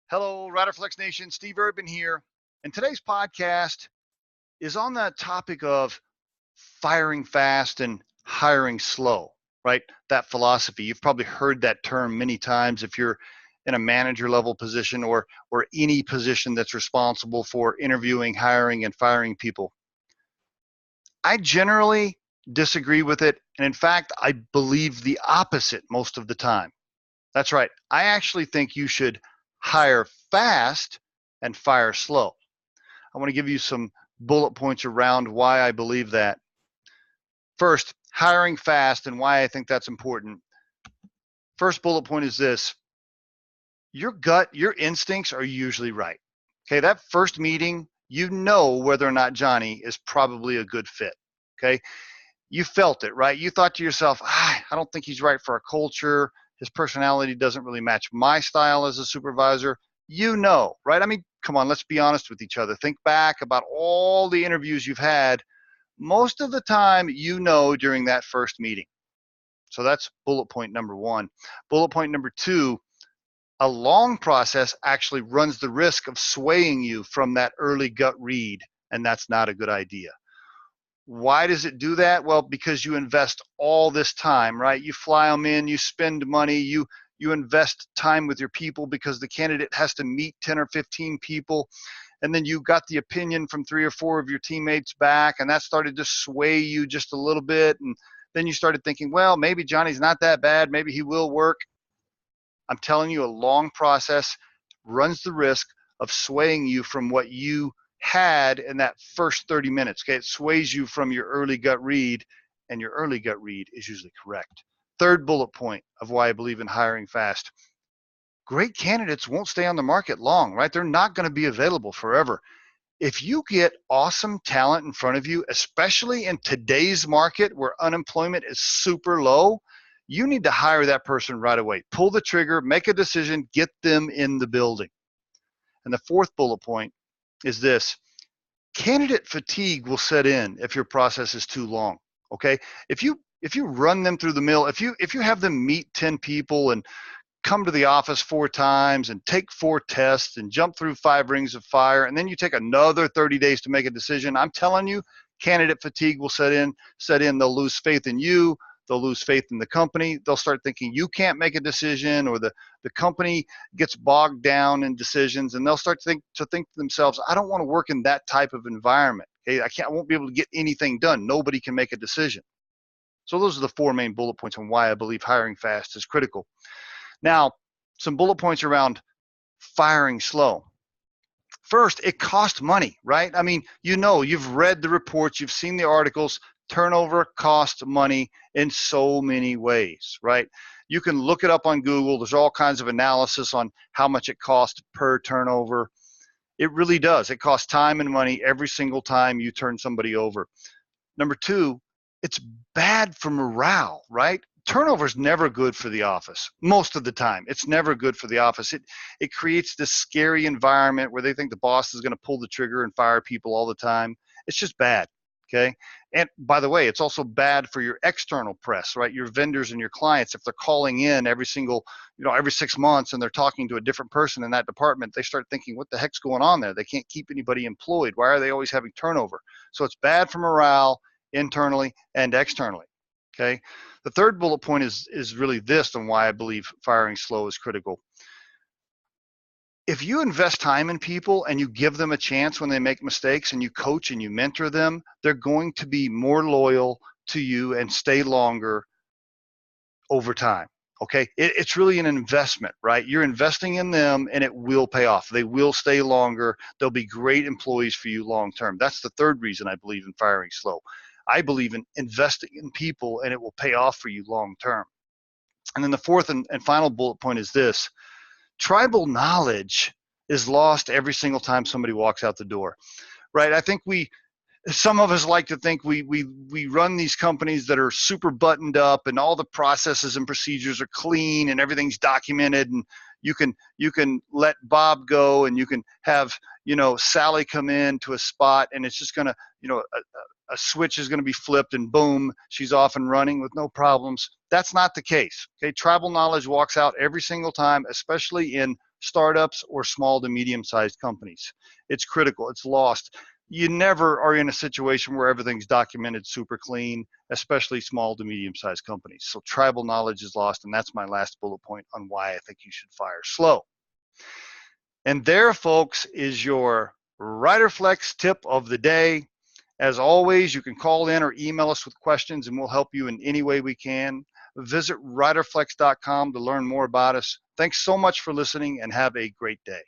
Hello, Riderflex Nation. Steve Urban here. And today's podcast is on that topic of firing fast and hiring slow, right? That philosophy. You've probably heard that term many times if you're in a manager level position or any position that's responsible for interviewing, hiring, and firing people. I generally disagree with it. And in fact, I believe the opposite most of the time. That's right. I actually think you should hire fast and fire slow. I want to give you some bullet points around why I believe that. First, hiring fast and why I think that's important. First bullet point is this: your gut, your instincts are usually right. Okay, that first meeting, you know whether or not Johnny is probably a good fit. Okay, you felt it, right? You thought to yourself, I don't think he's right for our culture. His personality doesn't really match my style as a supervisor. You know, right? I mean, come on, let's be honest with each other. Think back about all the interviews you've had. Most of the time, you know during that first meeting. So that's bullet point number one. Bullet point number two: a long process actually runs the risk of swaying you from that early gut read, and that's not a good idea. Why does it do that? Well, because you invest all this time, right? You fly them in, you spend money, you invest time with your people because the candidate has to meet 10 or 15 people. And then you got the opinion from 3 or 4 of your teammates back, and that started to sway you just a little bit. And then you started thinking, well, maybe Johnny's not that bad. Maybe he will work. I'm telling you, a long process runs the risk of swaying you from what you had in that first 30 minutes. Okay, it sways you from your early gut read, and your early gut read is usually correct. Third bullet point of why I believe in hiring fast: great candidates won't stay on the market long, right? They're not going to be available forever. If you get awesome talent in front of you, especially in today's market where unemployment is super low, you need to hire that person right away. Pull the trigger, make a decision, get them in the building. And the fourth bullet point is this: candidate fatigue will set in if your process is too long. Okay, if you run them through the mill, if you have them meet 10 people and come to the office 4 times and take 4 tests and jump through 5 rings of fire, and then you take another 30 days to make a decision, I'm telling you, candidate fatigue will set in. They'll lose faith in you. They'll lose faith in the company. They'll start thinking you can't make a decision, or the company gets bogged down in decisions, and they'll start to think to themselves, I don't want to work in that type of environment. Okay, I won't be able to get anything done. Nobody can make a decision. So those are the 4 main bullet points on why I believe hiring fast is critical. Now, some bullet points around firing slow. First, it costs money, right? I mean, you've read the reports, you've seen the articles. Turnover costs money in so many ways, right? You can look it up on Google. There's all kinds of analysis on how much it costs per turnover. It really does. It costs time and money every single time you turn somebody over. Number 2, it's bad for morale, right? Turnover is never good for the office. Most of the time, it's never good for the office. It creates this scary environment where they think the boss is going to pull the trigger and fire people all the time. It's just bad. Okay. And by the way, it's also bad for your external press, right? Your vendors and your clients, if they're calling in every 6 months and they're talking to a different person in that department, they start thinking, what the heck's going on there? They can't keep anybody employed. Why are they always having turnover? So it's bad for morale internally and externally. Okay. The third bullet point is really this on why I believe firing slow is critical. If you invest time in people and you give them a chance when they make mistakes and you coach and you mentor them, they're going to be more loyal to you and stay longer over time. Okay, it's really an investment, right? You're investing in them and it will pay off. They will stay longer. They'll be great employees for you long term. That's the third reason I believe in firing slow. I believe in investing in people and it will pay off for you long term. And then the fourth and final bullet point is this: tribal knowledge is lost every single time somebody walks out the door, right? I think some of us like to think we run these companies that are super buttoned up and all the processes and procedures are clean and everything's documented, and you can let Bob go and you can have Sally come in to a spot and it's just gonna a switch is going to be flipped and boom, she's off and running with no problems. That's not the case. Okay, tribal knowledge walks out every single time, especially in startups or small to medium-sized companies. It's critical. It's lost. You never are in a situation where everything's documented super clean, especially small to medium-sized companies. So tribal knowledge is lost, and that's my last bullet point on why I think you should fire slow. And there, folks, is your Riderflex tip of the day. As always, you can call in or email us with questions, and we'll help you in any way we can. Visit riderflex.com to learn more about us. Thanks so much for listening, and have a great day.